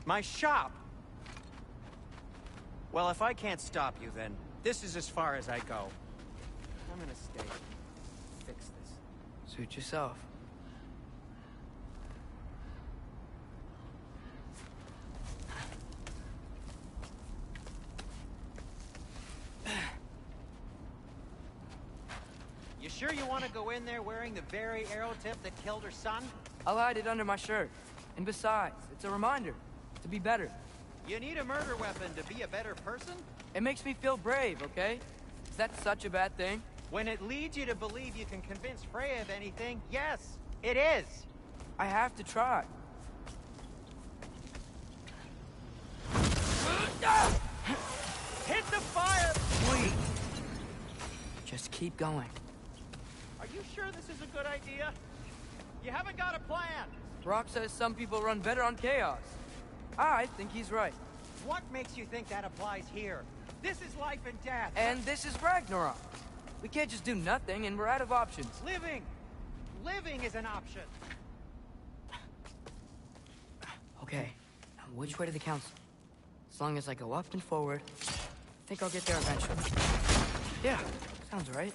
My shop! Well, if I can't stop you, then this is as far as I go. I'm gonna stay. Fix this. Suit yourself. You sure you want to go in there wearing the very arrow tip that killed her son? I'll hide it under my shirt. And besides, it's a reminder to be better. You need a murder weapon to be a better person? It makes me feel brave, okay? Is that such a bad thing? When it leads you to believe you can convince Freya of anything, yes, it is. I have to try. Hit the fire! Wait. Just keep going. Are you sure this is a good idea? You haven't got a plan. Brock says some people run better on chaos. I think he's right. What makes you think that applies here? This is life and death. And this is Ragnarok. We can't just do nothing, and we're out of options. Living! Living is an option. Okay, now which way to the council? As long as I go up and forward, I think I'll get there eventually. Yeah, sounds right.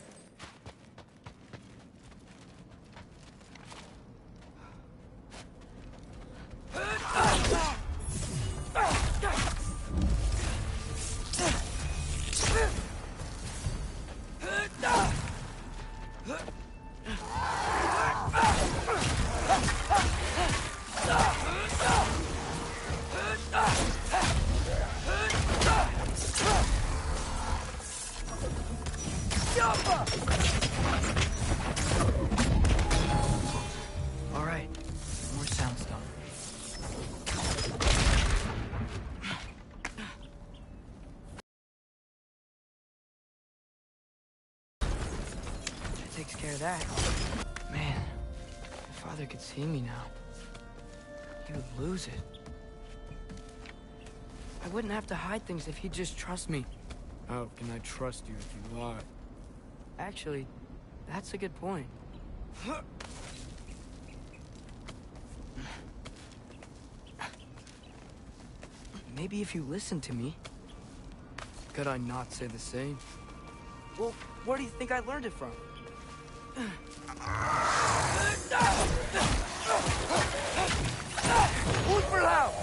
All right, more soundstone. That takes care of that. Man, if Father could see me now, he would lose it. I wouldn't have to hide things if he'd just trust me. How can I trust you if you lie? Actually, that's a good point. Maybe if you listen to me. Could I not say the same? Well, where do you think I learned it from? Ulverlau!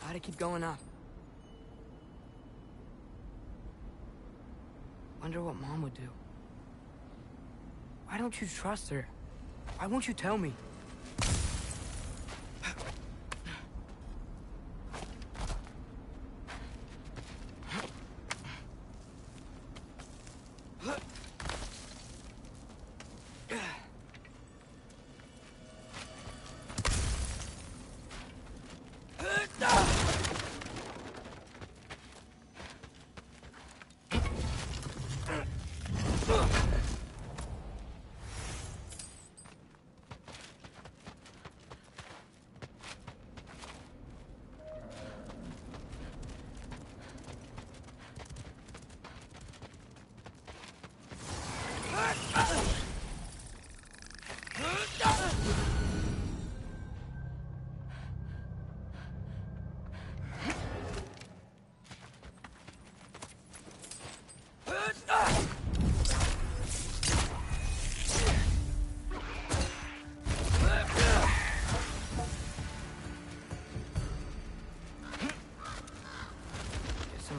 Gotta keep going up. Wonder what Mom would do. Why don't you trust her? Why won't you tell me?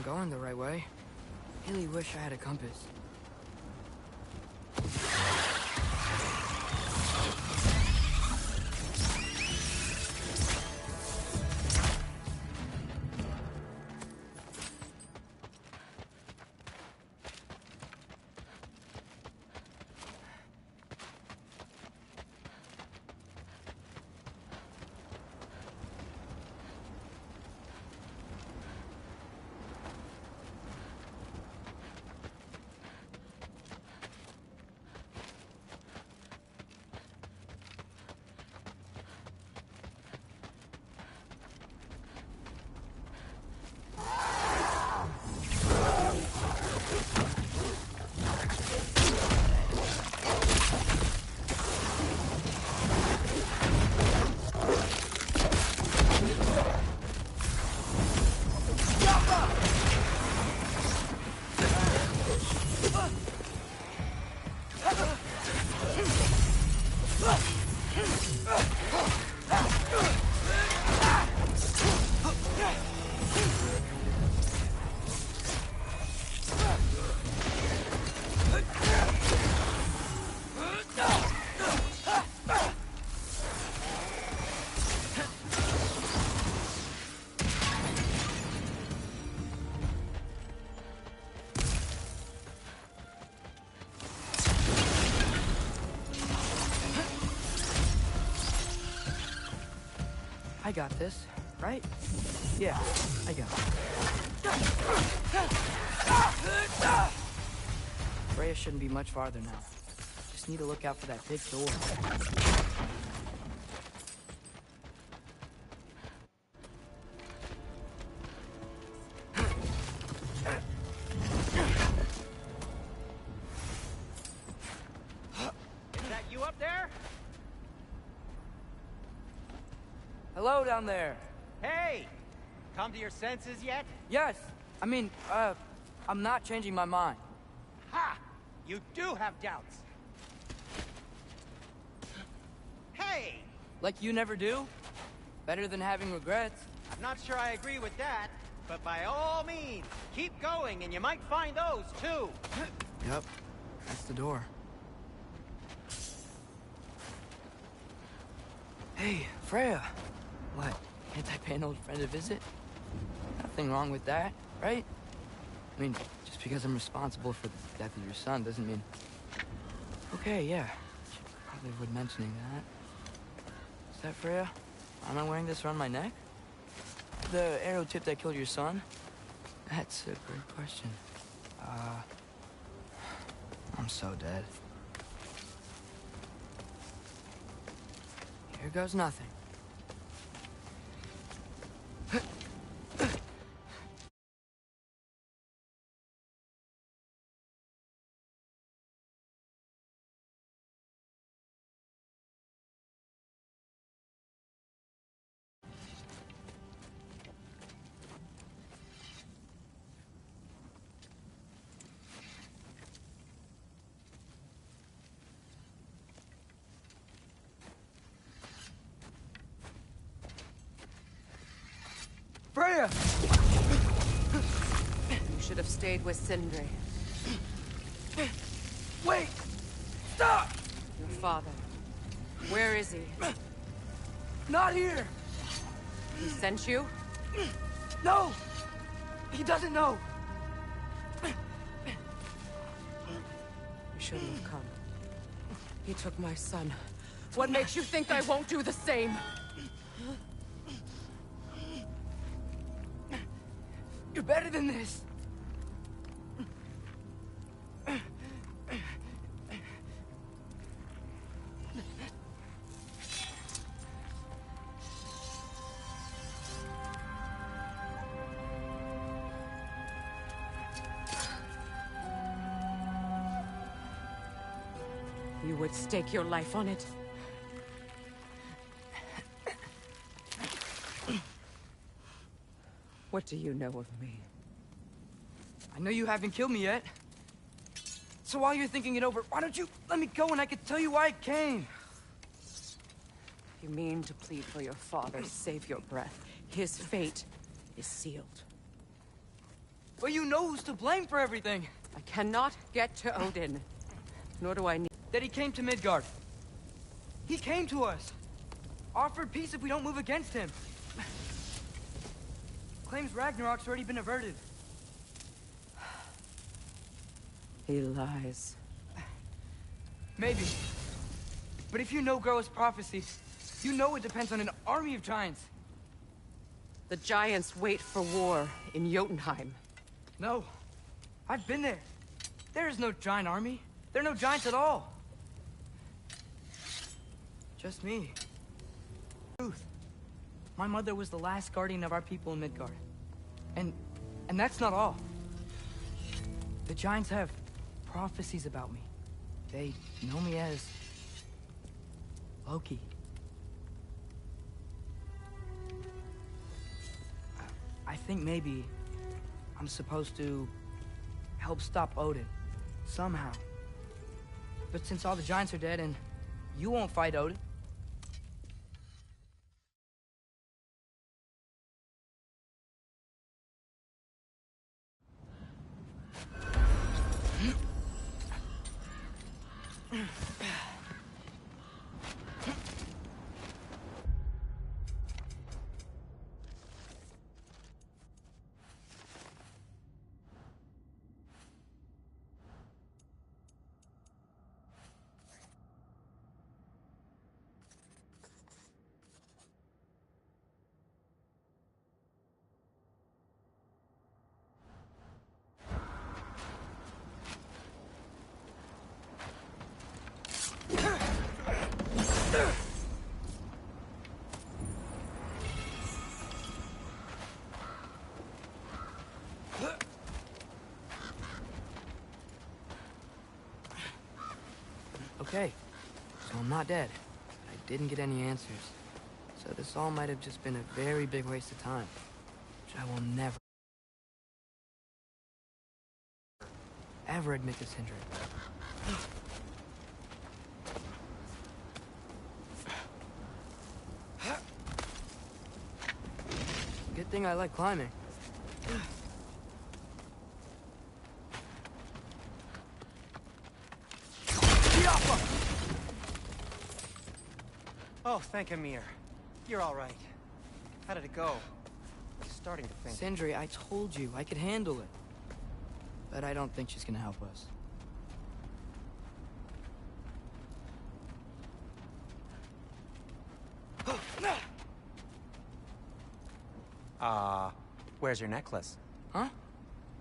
Going the right way. Really wish I had a compass. I got this, right? Yeah, I got it. Freya shouldn't be much farther now. Just need to look out for that big door. Is that you up there? Hello down there. Hey! Come to your senses yet? Yes, I mean, I'm not changing my mind. Ha! You do have doubts. Hey! Like you never do? Better than having regrets. I'm not sure I agree with that, but by all means, keep going and you might find those too. Yep, that's the door. Hey, Freya. What, can't I pay an old friend a visit? Nothing wrong with that, right? I mean, just because I'm responsible for the death of your son doesn't mean... Okay, yeah. Should probably avoid mentioning that. Is that Freya? Am I wearing this around my neck? The arrow tip that killed your son? That's a great question. I'm so dead. Here goes nothing. Freya! You should have stayed with Sindri. Wait! Stop! Your father. Where is he? Not here! He sent you? No! He doesn't know! You shouldn't have come. He took my son. What makes you think I won't do the same? You're better than this! You would stake your life on it. What do you know of me? I know you haven't killed me yet. So while you're thinking it over, why don't you let me go and I can tell you why I came? You mean to plead for your father, save your breath. His fate is sealed. But you know who's to blame for everything. I cannot get to Odin. Nor do I need... That he came to Midgard. He came to us. Offered peace if we don't move against him. Claims Ragnarok's already been averted. He lies. Maybe. But if you know Groa's prophecy, you know it depends on an army of giants. The giants wait for war in Jotunheim. No. I've been there. There is no giant army. There are no giants at all. Just me. Truth. My mother was the last guardian of our people in Midgard. And that's not all. The giants have prophecies about me. They know me as Loki. I think maybe I'm supposed to help stop Odin. Somehow. But since all the giants are dead and you won't fight Odin, Okay, so I'm not dead. I didn't get any answers. So this all might have just been a very big waste of time, which I will never, ever admit to Sindri. Good thing I like climbing. Oh, thank Amir. You're all right. How did it go? I'm starting to think. Sindri, I told you I could handle it. But I don't think she's gonna help us. Where's your necklace? Huh?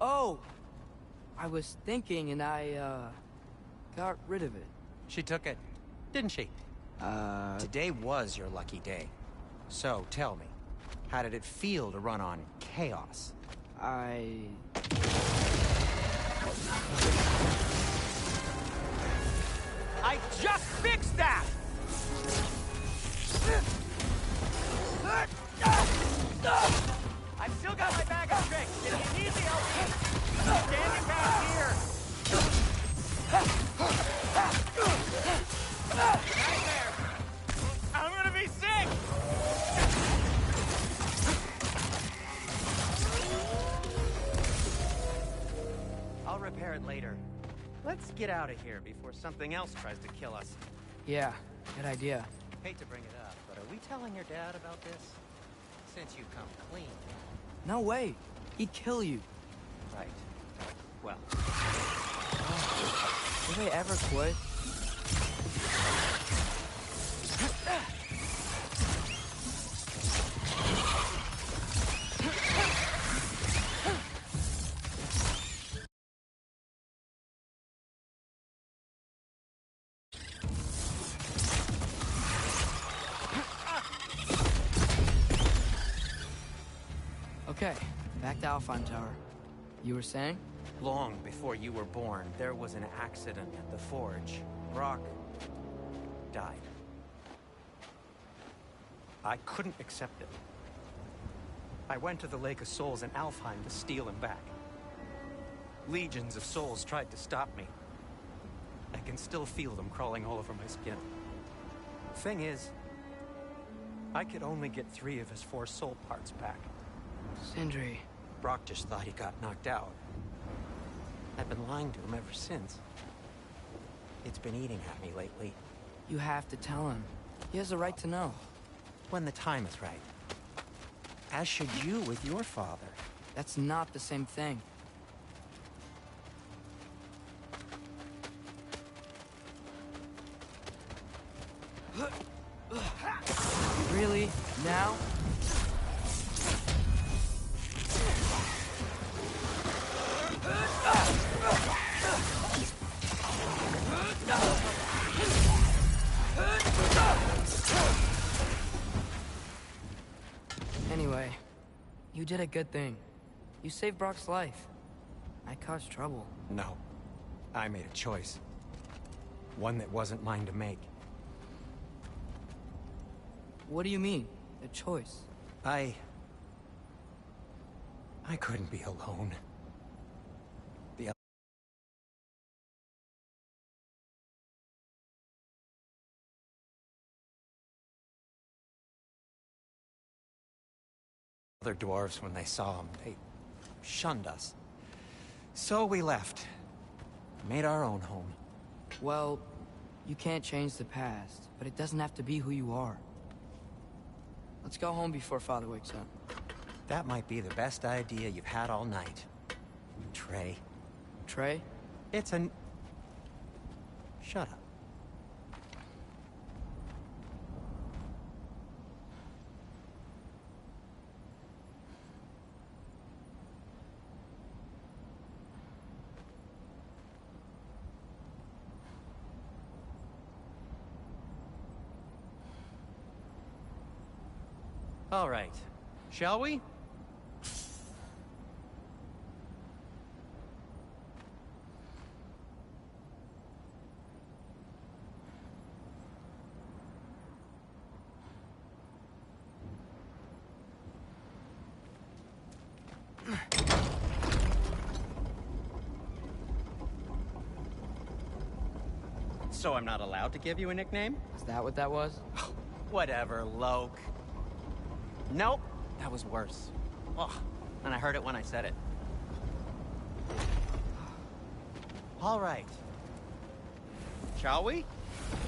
Oh! I was thinking and I, got rid of it. She took it, didn't she? Today was your lucky day. So, tell me, how did it feel to run on chaos? I just fixed that! I've still got my bag of tricks. If you need me, I'll be standing back here. Right there. I'm gonna be sick! I'll repair it later. Let's get out of here before something else tries to kill us. yeah, good idea. Hate to bring it up, but are we telling your dad about this? Since you come clean. No way. He'd kill you. Right. Well, Will they ever quit? Okay, back to Alfheim Tower. You were saying? long before you were born, there was an accident at the forge. Brock died. I couldn't accept it. I went to the Lake of Souls in Alfheim to steal him back. Legions of souls tried to stop me. I can still feel them crawling all over my skin. Thing is, I could only get 3 of his 4 soul parts back. Sindri. Brock just thought he got knocked out. I've been lying to him ever since. It's been eating at me lately. You have to tell him. He has a right to know. When the time is right. As should you with your father. That's not the same thing. Really? Now? Anyway, you did a good thing. You saved Brock's life. I caused trouble. No. I made a choice. One that wasn't mine to make. What do you mean? A choice? I couldn't be alone. The other dwarves, when they saw him, they shunned us. So we left. Made our own home. Well, you can't change the past, but it doesn't have to be who you are. Let's go home before Father wakes up. That might be the best idea you've had all night. Trey. Trey? It's an... Shut up. All right. Shall we? So I'm not allowed to give you a nickname? Is that what that was? Whatever, Loke. Nope, that was worse. Ugh, and I heard it when I said it. All right. Shall we?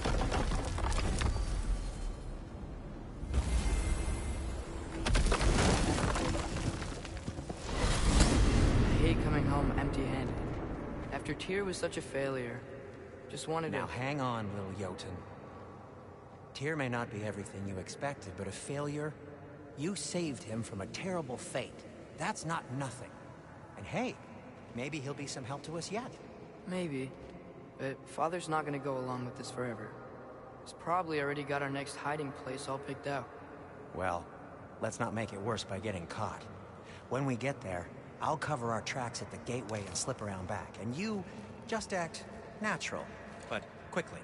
I hate coming home empty-handed. After Tyr was such a failure, just wanted Now to... hang on, little Jotun. Tyr may not be everything you expected, but a failure? You saved him from a terrible fate. That's not nothing. And hey, maybe he'll be some help to us yet. Maybe. But Father's not gonna go along with this forever. He's probably already got our next hiding place all picked out. Well, let's not make it worse by getting caught. When we get there, I'll cover our tracks at the gateway and slip around back, and you just act natural, but quickly.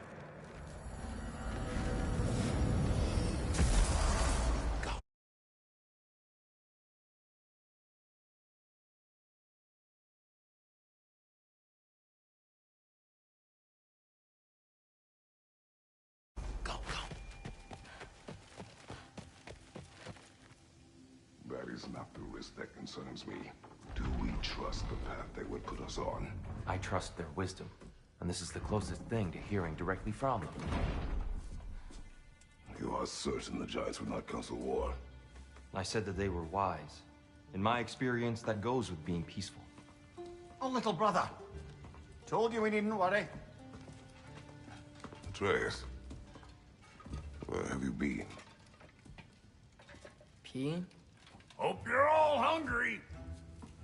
Go. Go, go. That is not the risk that concerns me. Do we trust the path they would put us on? I trust their wisdom, and this is the closest thing to hearing directly from them. You are certain the Giants would not counsel war? I said that they were wise. In my experience, that goes with being peaceful. Oh, little brother. Told you we needn't worry. Atreus, where have you been? Peeing? Hope you're all hungry.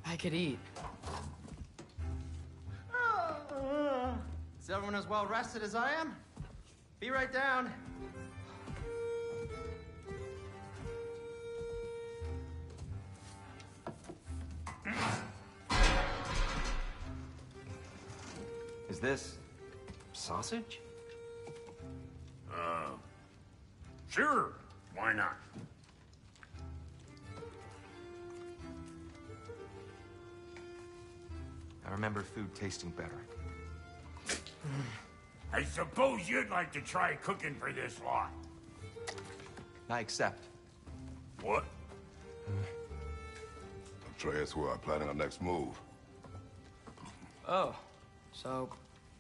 I could eat. Is everyone as well rested as I am? Be right down. Is this... sausage? Sure. Why not? I remember food tasting better. I suppose you'd like to try cooking for this lot. I accept. What? Atreus, we are planning our next move. Oh, so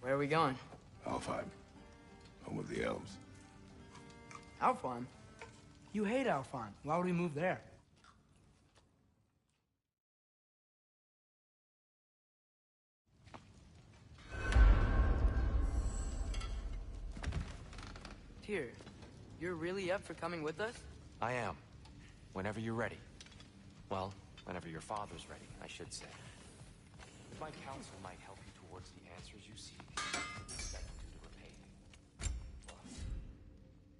where are we going? Alfheim, home of the elves. Alfheim? You hate Alfheim. Why would we move there? Tyr, you're really up for coming with us? I am. Whenever you're ready. Well, whenever your father's ready, I should say. If my counsel might help you towards the answers you seek, I expect you to repay me. Plus,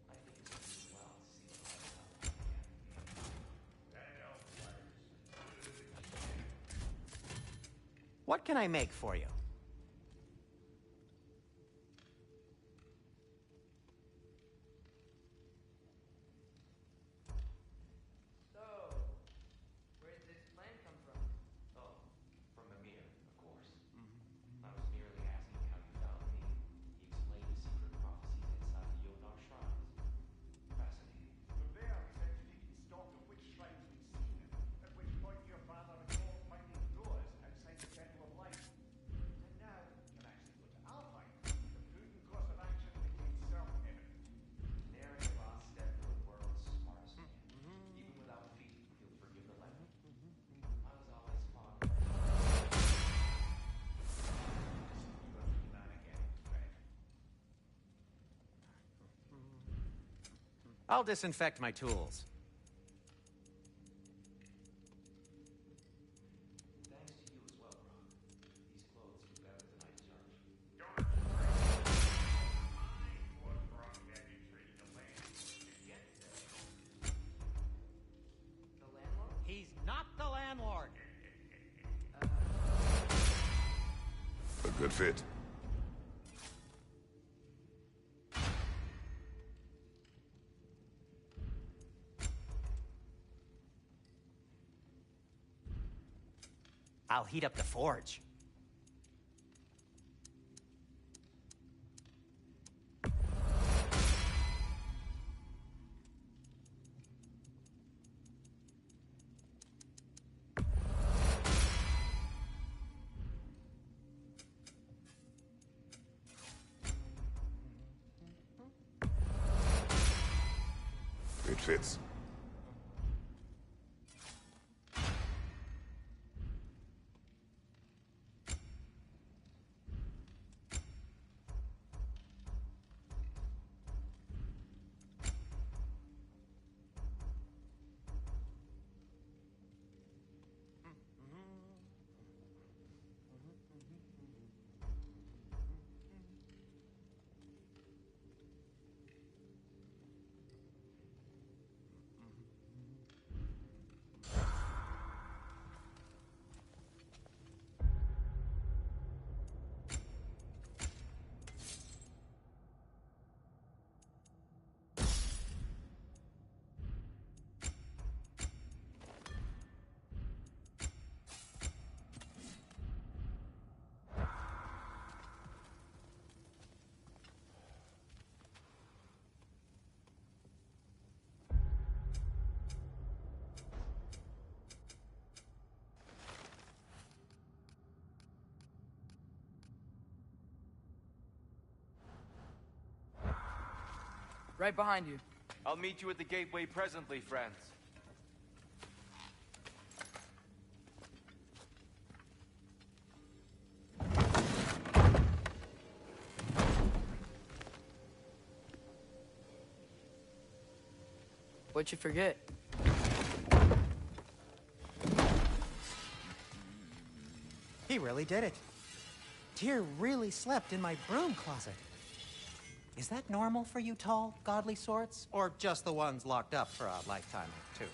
I think it's as well to see What can I make for you? So, where did this plan come from? Oh, from Mimir, of course. I was merely asking how you found me. He explained the secret prophecies inside the Yodar shrines. Fascinating. The bear said you needed stock of which shrines we'd seen, at which point your father recalled finding doors outside the Temple of Light. And now you can actually go to Alfheim. The prudent course of action became self-evident. Daring the last step for the world's smartest man. Even without feet, he'll forgive the land. I was always fond of You are the man again, Fred. I'll disinfect my tools. Thanks to you as well, Brock. These clothes are better than I deserve. What brought that you traded the land to get there? The landlord? He's not the landlord. A good fit. I'll heat up the forge. fits. Right behind you. I'll meet you at the gateway presently, friends. What'd you forget? He really did it. Tyr really slept in my broom closet. Is that normal for you tall, godly sorts? Or just the ones locked up for a lifetime or two?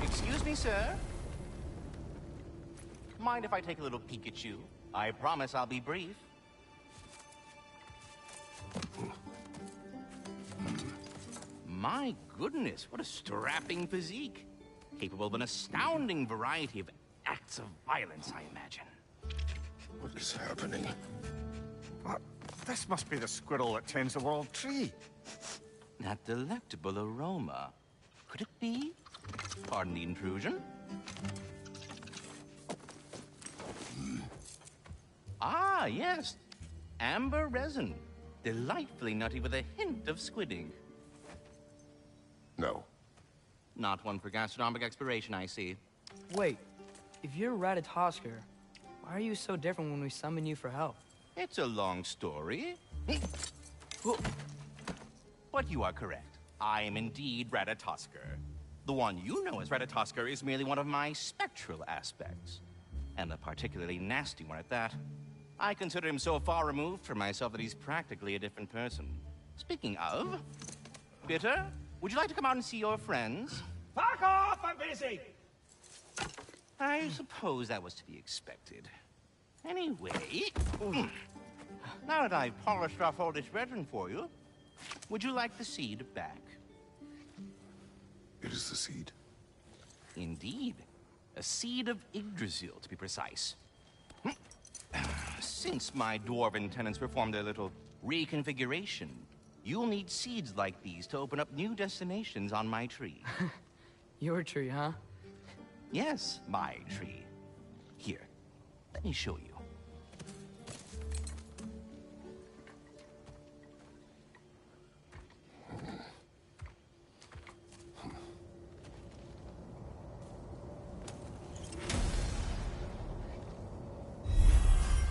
Excuse me, sir? Mind if I take a little peek at you? I promise I'll be brief. My goodness, what a strapping physique. Capable of an astounding variety of acts of violence, I imagine. What is happening? This must be the squirrel that tends the world tree. That delectable aroma. Could it be? Pardon the intrusion. Ah, yes. Amber resin. Delightfully nutty with a hint of squidding. No. Not one for gastronomic exploration, I see. Wait, if you're Ratatoskr, why are you so different when we summon you for help? It's a long story. But you are correct. I am indeed Ratatoskr. The one you know as Ratatoskr is merely one of my spectral aspects. And a particularly nasty one at that. I consider him so far removed from myself that he's practically a different person. Speaking of, Bitter, would you like to come out and see your friends? Fuck off! I'm busy! I suppose that was to be expected. Anyway, now that I've polished off all this resin for you, would you like the seed back? It is the seed. Indeed. A seed of Yggdrasil, to be precise. Since my dwarven tenants performed a little reconfiguration, you'll need seeds like these to open up new destinations on my tree. Your tree, huh? Yes, my tree. Here, let me show you.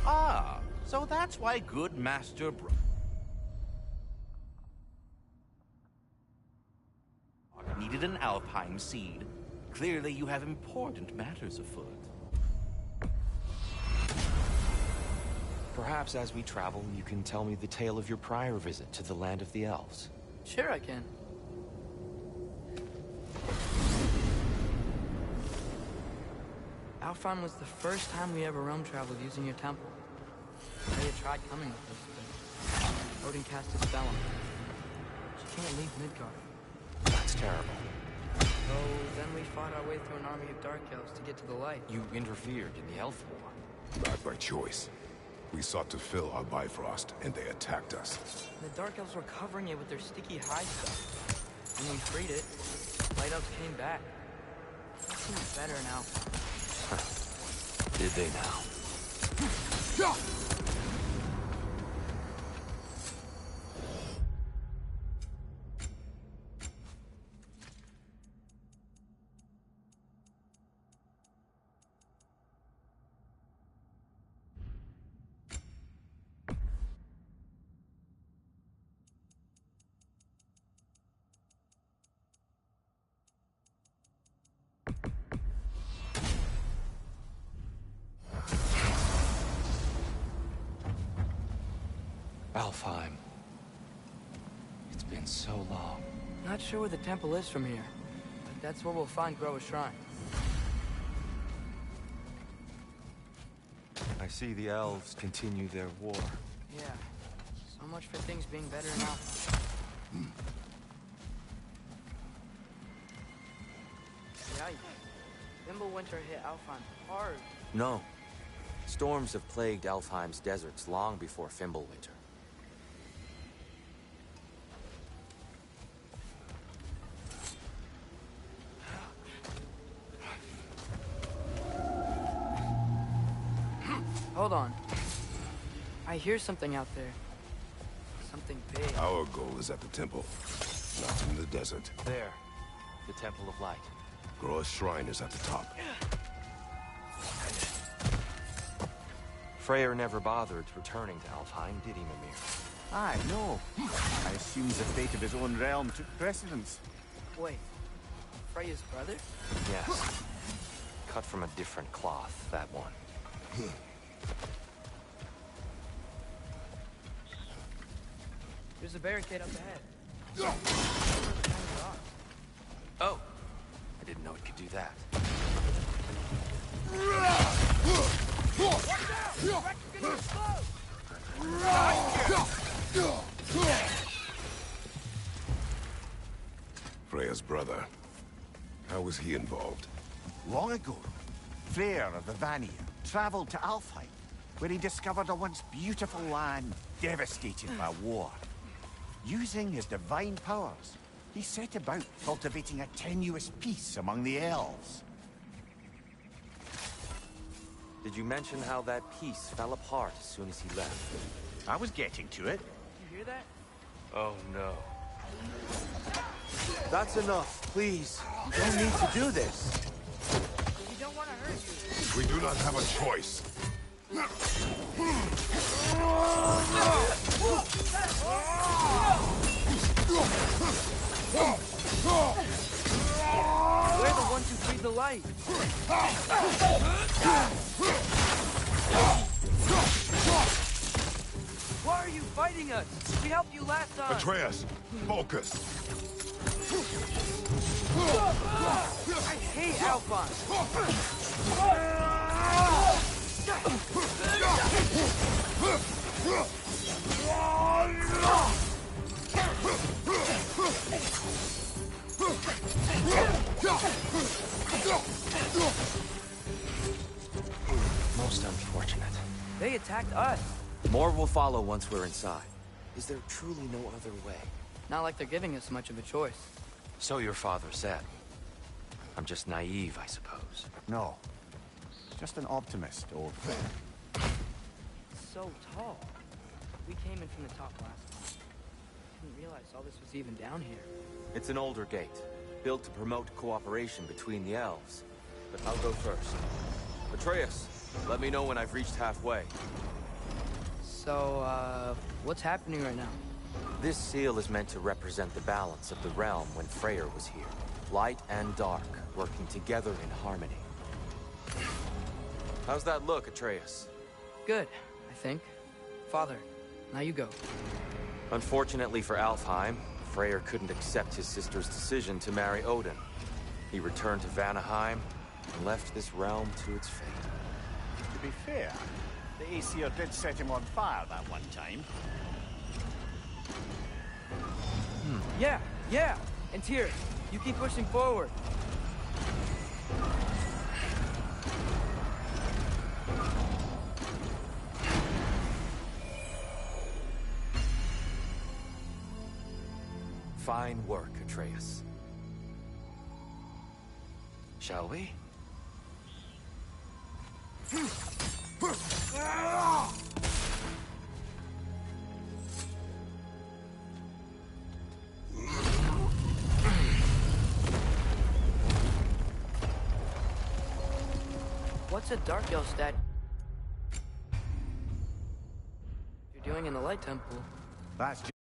Ah, so that's why good Master needed an Alfheim seed. Clearly you have important matters afoot. Perhaps as we travel, you can tell me the tale of your prior visit to the land of the elves. Sure I can. Alfheim was the first time we ever roam traveled using your temple. They had tried coming with us, but Odin cast a spell on her. She can't leave Midgard. That's terrible. So then we fought our way through an army of Dark Elves to get to the light. You interfered in the Elf War. Not by choice. We sought to fill our Bifrost, and they attacked us. The Dark Elves were covering it with their sticky hide stuff. When we freed it, Light Elves came back. It seems better now. Did they now? Alfheim. It's been so long. Not sure where the temple is from here, but that's where we'll find Groa's shrine. I see the elves continue their war. Yeah. So much for things being better now. Yikes. Fimbulwinter hit Alfheim hard. No. Storms have plagued Alfheim's deserts long before Fimbulwinter. Hold on. I hear something out there. Something big. Our goal is at the temple, not in the desert. There. The Temple of Light. Groa's shrine is at the top. Freyr never bothered returning to Alfheim, did he, Mimir? Aye, no. I assumed the fate of his own realm took precedence. Wait. Freya's brother? Yes. Cut from a different cloth, that one. There's a barricade up ahead. Oh! I didn't know it could do that. Freya's brother. How was he involved? Long ago, Freyr of the Vanir traveled to Alfheim, where he discovered a once beautiful land devastated by war. Using his divine powers, he set about cultivating a tenuous peace among the elves. Did you mention how that peace fell apart as soon as he left? I was getting to it. You hear that? Oh, no. That's enough, please. You don't need to do this. We don't want to hurt you. We do not have a choice. We're the ones who freed the light. Why are you fighting us? We helped you last time. Atreus, focus. I hate Alphonse. Most unfortunate. They attacked us. More will follow once we're inside. Is there truly no other way? Not like they're giving us much of a choice. So your father said. I'm just naive, I suppose. No. Just an optimist, old friend. So tall. We came in from the top last time. Didn't realize all this was even down here. It's an older gate, built to promote cooperation between the elves. But I'll go first. Atreus, let me know when I've reached halfway. So, what's happening right now? This seal is meant to represent the balance of the realm when Freyr was here. Light and dark, working together in harmony. How's that look, Atreus? Good, I think. Father, now you go. Unfortunately for Alfheim, Freyr couldn't accept his sister's decision to marry Odin. He returned to Vanaheim and left this realm to its fate. To be fair, the Aesir did set him on fire that one time. Yeah! And Tyr, you keep pushing forward. Fine work, Atreus. Shall we? What's a Dark Elf stat you're doing in the Light Temple? Last